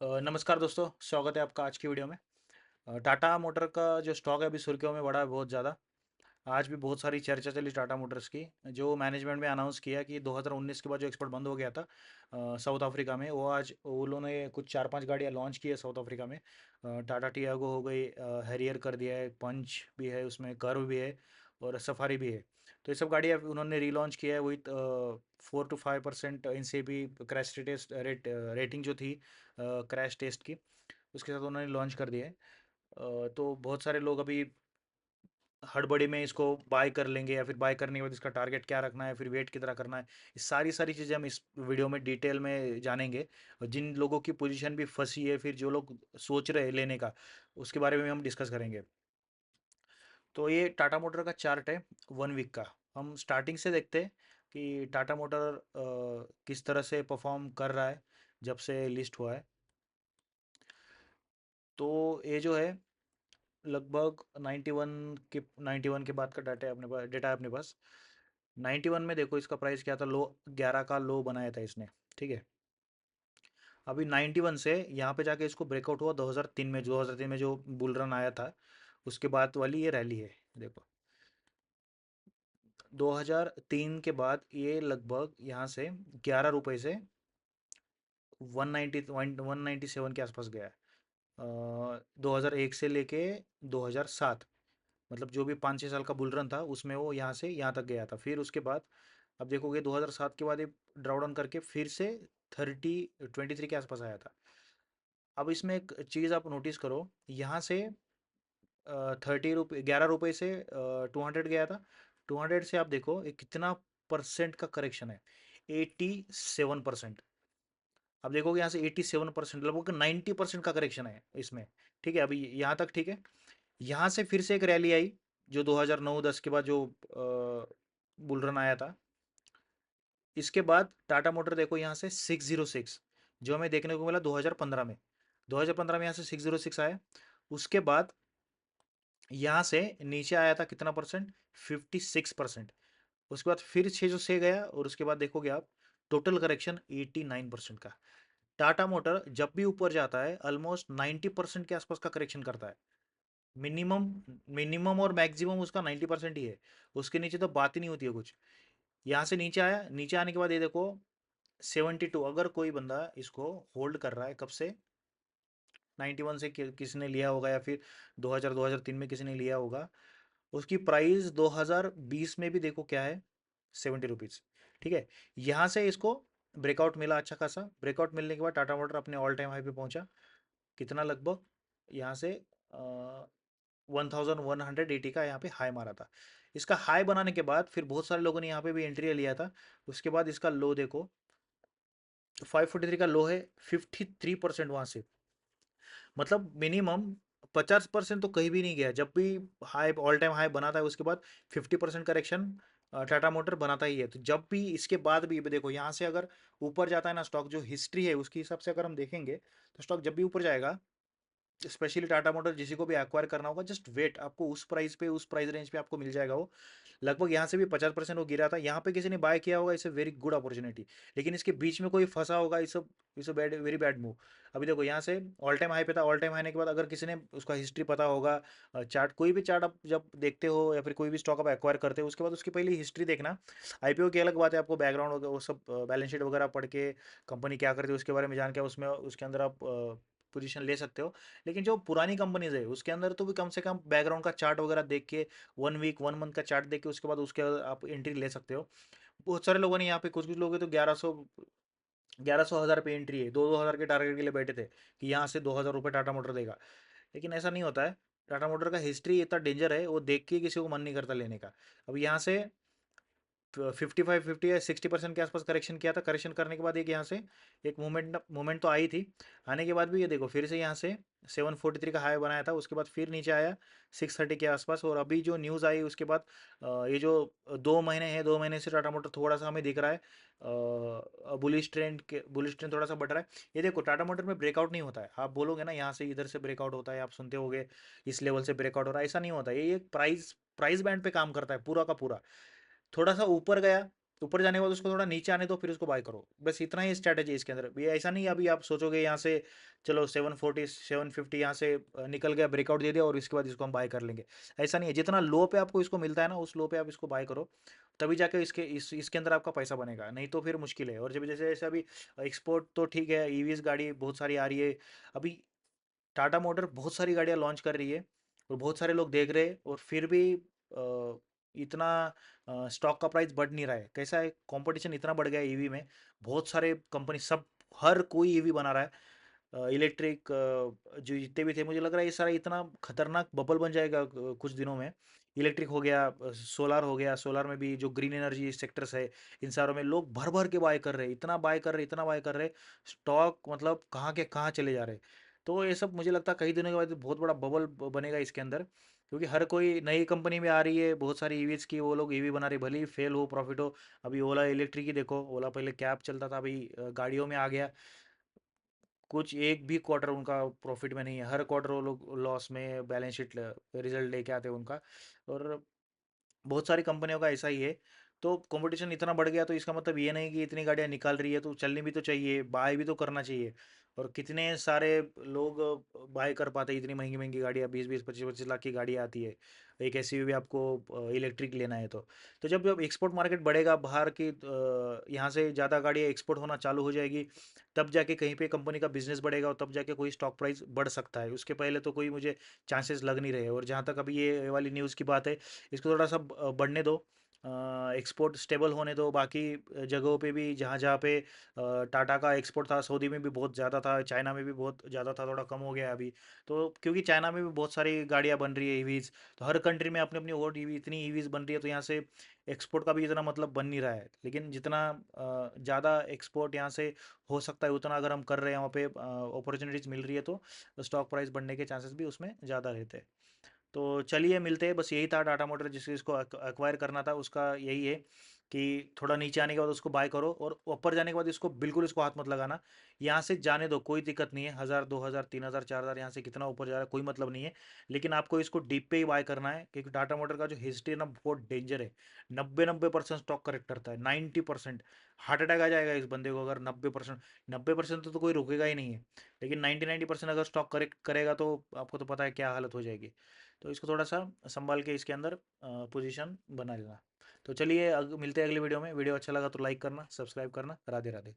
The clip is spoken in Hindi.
नमस्कार दोस्तों, स्वागत है आपका आज की वीडियो में। टाटा मोटर का जो स्टॉक है अभी सुर्खियों में बढ़ा है बहुत ज़्यादा। आज भी बहुत सारी चर्चा चली टाटा मोटर्स की। जो मैनेजमेंट में अनाउंस किया कि 2019 के बाद जो एक्सपोर्ट बंद हो गया था साउथ अफ्रीका में, वो आज उन्होंने कुछ 4-5 गाड़ियाँ लॉन्च की है साउथ अफ्रीका में। टाटा टियागो हो गई, हैरियर कर दिया है, पंच भी है उसमें, कर्व भी है और सफारी भी है। तो ये सब गाड़ियाँ उन्होंने रीलॉन्च किया है विथ 4 to 5% इन से भी क्रैश टेस्ट रेटिंग जो थी क्रैश टेस्ट की, उसके साथ उन्होंने लॉन्च कर दिया है। तो बहुत सारे लोग अभी हड़बड़ी में इसको बाय कर लेंगे, या फिर बाय करने के बाद इसका टारगेट क्या रखना है, फिर वेट कितना करना है। ये सारी सारी चीज़ें हम इस वीडियो में डिटेल में जानेंगे। और जिन लोगों की पोजीशन भी फंसी है, फिर जो लोग सोच रहे हैं लेने का, उसके बारे में हम डिस्कस करेंगे। तो ये टाटा मोटर का चार्ट है 1 वीक का। हम स्टार्टिंग से देखते हैं कि टाटा मोटर किस तरह से परफॉर्म कर रहा है जब से लिस्ट हुआ है। तो ये जो है लगभग 91 के बाद का डाटा है अपने पास, डेटा है अपने पास। 91 में देखो इसका प्राइस क्या था, लो 11 का लो बनाया था इसने। ठीक है, अभी 91 से यहाँ पे जाके इसको ब्रेकआउट हुआ 2003 में, 2003 में जो बुल रन आया था उसके बाद वाली ये रैली है। देखो 2003 के बाद ये लगभग यहाँ से 11 रुपए से 197 के आसपास गया है। 2001 से लेके 2007, मतलब जो भी 5-6 साल का बुल रन था उसमें वो यहाँ से यहाँ तक गया था। फिर उसके बाद अब देखोगे 2007 के बाद ये ड्राउन करके फिर से 23 के आसपास आया था। अब इसमें एक चीज़ आप नोटिस करो, यहाँ से 11 रुपये से 200 गया था। 200 से आप देखो ये कितना परसेंट का करेक्शन है, 87%। अब देखोगे यहाँ से 87%, लगभग 90% का करेक्शन है इसमें। ठीक है, अभी यहाँ तक ठीक है। यहाँ से फिर से एक रैली आई जो 2009-10 के बाद जो बुल रन आया था। इसके बाद टाटा मोटर देखो यहाँ से 606 जो हमें देखने को मिला 2015 में। 2015 में यहाँ से 606 आया। उसके बाद यहाँ से नीचे आया था कितना परसेंट, 56%। उसके बाद फिर 6 से गया, और उसके बाद देखोगे आप टोटल करेक्शन 89% का। टाटा मोटर जब भी ऊपर जाता है ऑलमोस्ट 90% के आसपास का करेक्शन करता है। मिनिमम मिनिमम और मैक्सिमम उसका 90% ही है। उसके नीचे तो बात ही नहीं होती है कुछ। यहाँ से नीचे आया, नीचे आने के बाद ये देखो 72। अगर कोई बंदा इसको होल्ड कर रहा है कब से, 91 से किसी ने लिया होगा, या फिर 2000-2003 में किसी ने लिया होगा, उसकी प्राइस 2020 में भी देखो क्या है, 70 रुपीज़। ठीक है, यहाँ से इसको ब्रेकआउट मिला, अच्छा खासा ब्रेकआउट मिलने के बाद टाटा मोटर अपने ऑल टाइम हाई पे पहुंचा। कितना, लगभग यहाँ से 1180 का यहाँ पे हाई मारा था। इसका हाई बनाने के बाद फिर बहुत सारे लोगों ने यहाँ पे भी एंट्री लिया था। उसके बाद इसका लो देखो 543 का लो है, 53% वहाँ से, मतलब मिनिमम 50% तो कहीं भी नहीं गया। जब भी हाई ऑल टाइम हाई बनाता है उसके बाद 50% करेक्शन टाटा मोटर बनाता ही है। तो जब भी इसके बाद भी देखो यहाँ से अगर ऊपर जाता है ना स्टॉक, जो हिस्ट्री है उसके हिसाब से अगर हम देखेंगे तो स्टॉक जब भी ऊपर जाएगा, स्पेशली टाटा मोटर, जिसी को भी एक्वायर करना होगा जस्ट वेट, आपको उस प्राइस पे, उस प्राइस रेंज पे आपको मिल जाएगा वो। लगभग यहाँ से भी 50% वो गिरा था। यहाँ पे किसी ने बाय किया होगा, इसे वेरी गुड अपॉर्चुनिटी। लेकिन इसके बीच में कोई फंसा होगा, इस बैड, वेरी बैड मूव। अभी देखो यहाँ से ऑल टाइम हाई पे था, ऑल टाइम हाई के बाद अगर किसी ने उसका हिस्ट्री पता होगा, चार्ट, कोई भी चार्ट आप जब देखते हो या फिर कोई भी स्टॉक आप एक्वायर करते हो, उसके बाद उसकी पहले हिस्ट्री देखना। आईपीओ की अलग बात है, आपको बैकग्राउंड वगैरह वो सब बैलेंस शीट वगैरह पढ़ के कंपनी क्या करती है उसके बारे में जान के उसमें उसके अंदर आप पोजीशन ले सकते हो। लेकिन जो पुरानी कंपनीज है उसके अंदर तो भी कम से कम बैकग्राउंड का चार्ट वगैरह देख के, 1 वीक 1 मंथ का चार्ट देख के उसके बाद उसके आप एंट्री ले सकते हो। बहुत सारे लोगों ने यहाँ पे, कुछ कुछ लोग हैं तो 1100 1000 पे एंट्री है, 2-2 हज़ार के टारगेट के लिए बैठे थे कि यहाँ से 2000 रुपये टाटा मोटर देगा। लेकिन ऐसा नहीं होता है। टाटा मोटर का हिस्ट्री इतना डेंजर है, वो देख के किसी को मन नहीं करता लेने का। अब यहाँ से 55 50 या 60% के आसपास करेक्शन किया था। करेक्शन करने के बाद एक यहाँ से एक मूवमेंट मूवमेंट तो आई थी। आने के बाद भी ये देखो फिर से यहाँ से 743 का हाई बनाया था, उसके बाद फिर नीचे आया 630 के आसपास। और अभी जो न्यूज़ आई उसके बाद ये जो 2 महीने हैं, 2 महीने से टाटा मोटर थोड़ा सा हमें दिख रहा है बुलिश ट्रेंड थोड़ा सा बढ़ रहा है। ये देखो टाटा मोटर में ब्रेकआउट नहीं होता है। आप बोलोगे ना यहाँ से इधर से ब्रेकआउट होता है, आप सुनते होगे इस लेवल से ब्रेकआउट हो रहा है, ऐसा नहीं होता। ये एक प्राइस प्राइस बैंड पे काम करता है पूरा का पूरा। थोड़ा सा ऊपर गया ऊपर जाने के बाद उसको थोड़ा नीचे आने दो, फिर उसको बाय करो। बस इतना ही स्ट्रैटेजी है इसके अंदर। ये ऐसा नहीं है अभी आप सोचोगे यहाँ से चलो 740 750 यहाँ से निकल गया, ब्रेकआउट दे दिया और इसके बाद इसको हम बाय कर लेंगे। ऐसा नहीं है, जितना लो पे आपको इसको मिलता है ना, उस लो पे आप इसको बाय करो, तभी जाके इसके अंदर आपका पैसा बनेगा, नहीं तो फिर मुश्किल है। और जब जैसे जैसे अभी एक्सपोर्ट तो ठीक है, ईवीज गाड़ी बहुत सारी आ रही है अभी। टाटा मोटर बहुत सारी गाड़ियां लॉन्च कर रही है और बहुत सारे लोग देख रहे हैं, और फिर भी इतना स्टॉक का प्राइस बढ़ नहीं रहा है। कैसा है, कंपटीशन इतना बढ़ गया है ईवी में। बहुत सारे कंपनी सब, हर कोई ईवी बना रहा है। इलेक्ट्रिक जो जितने भी थे, मुझे लग रहा है ये सारा इतना खतरनाक बबल बन जाएगा कुछ दिनों में। इलेक्ट्रिक हो गया, सोलार हो गया, सोलार में भी जो ग्रीन एनर्जी सेक्टर्स है, इन सारों में लोग भर भर के बाय कर रहे हैं, इतना बाय कर रहे हैं, इतना बाय कर रहे हैं। स्टॉक मतलब कहाँ के कहाँ चले जा रहे हैं। तो ये सब मुझे लगता है कई दिनों के बाद बहुत बड़ा बबल बनेगा इसके अंदर, क्योंकि हर कोई नई कंपनी में आ रही है, बहुत सारी ईवीज की, वो लोग ईवी बना रही है, भले ही फेल हो प्रॉफिट हो। अभी ओला इलेक्ट्रिक ही देखो, ओला पहले कैब चलता था, अभी गाड़ियों में आ गया। कुछ एक भी क्वार्टर उनका प्रॉफिट में नहीं है, हर क्वार्टर वो लोग लॉस में बैलेंस शीट रिजल्ट लेके आते हैं उनका। और बहुत सारी कंपनियों का ऐसा ही है। तो कंपटीशन इतना बढ़ गया, तो इसका मतलब ये नहीं कि इतनी गाड़ियां निकाल रही है तो चलनी भी तो चाहिए, बाय भी तो करना चाहिए। और कितने सारे लोग बाय कर पाते हैं इतनी महंगी महंगी गाड़ियां, 20-20 25-25 लाख की गाड़ियां आती है। एक ऐसी भी आपको इलेक्ट्रिक लेना है तो जब जब एक्सपोर्ट मार्केट बढ़ेगा, बाहर की यहाँ से ज़्यादा गाड़ियाँ एक्सपोर्ट होना चालू हो जाएगी, तब जाके कहीं पे कंपनी का बिजनेस बढ़ेगा, और तब जाके कोई स्टॉक प्राइस बढ़ सकता है। उसके पहले तो कोई मुझे चांसेस लग नहीं रहे। और जहाँ तक अभी ये वाली न्यूज़ की बात है, इसको थोड़ा सा बढ़ने दो, एक्सपोर्ट स्टेबल होने दो। बाकी जगहों पे भी जहाँ जहाँ पे टाटा का एक्सपोर्ट था, सऊदी में भी बहुत ज़्यादा था, चाइना में भी बहुत ज़्यादा था, थोड़ा कम हो गया है अभी। तो क्योंकि चाइना में भी बहुत सारी गाड़ियाँ बन रही है ईवीज़, तो हर कंट्री में अपनी अपनी और ईवी इतनी ईवीज़ बन रही है, तो यहाँ से एक्सपोर्ट का भी इतना मतलब बन नहीं रहा है। लेकिन जितना ज़्यादा एक्सपोर्ट यहाँ से हो सकता है, उतना अगर हम कर रहे हैं, वहाँ पे अपॉर्चुनिटीज़ मिल रही है, तो स्टॉक प्राइस बढ़ने के चांसेस भी उसमें ज़्यादा रहते हैं। तो चलिए मिलते हैं, बस यही था टाटा मोटर जिस चीज़ को एक्वायर करना था उसका, यही है कि थोड़ा नीचे आने के बाद उसको बाय करो, और ऊपर जाने के बाद इसको बिल्कुल इसको हाथ मत लगाना। यहाँ से जाने दो, कोई दिक्कत नहीं है, 1000 2000 3000 4000 यहाँ से कितना ऊपर जा रहा है कोई मतलब नहीं है। लेकिन आपको इसको डीप पे ही बाय करना है, क्योंकि टाटा मोटर का जो हिस्ट्री है ना, बहुत डेंजर है। 90% स्टॉक करेक्ट करता है, 90%। हार्ट अटैक आ जाएगा इस बंदे को अगर 90%। 90% तो कोई रुकेगा ही नहीं है। लेकिन 90-90% अगर स्टॉक करेक्ट करेगा, तो आपको तो पता है क्या हालत हो जाएगी। तो इसको थोड़ा सा संभाल के इसके अंदर पोजीशन बना लेना। तो चलिए मिलते हैं अगली वीडियो में। वीडियो अच्छा लगा तो लाइक करना, सब्सक्राइब करना। राधे राधे।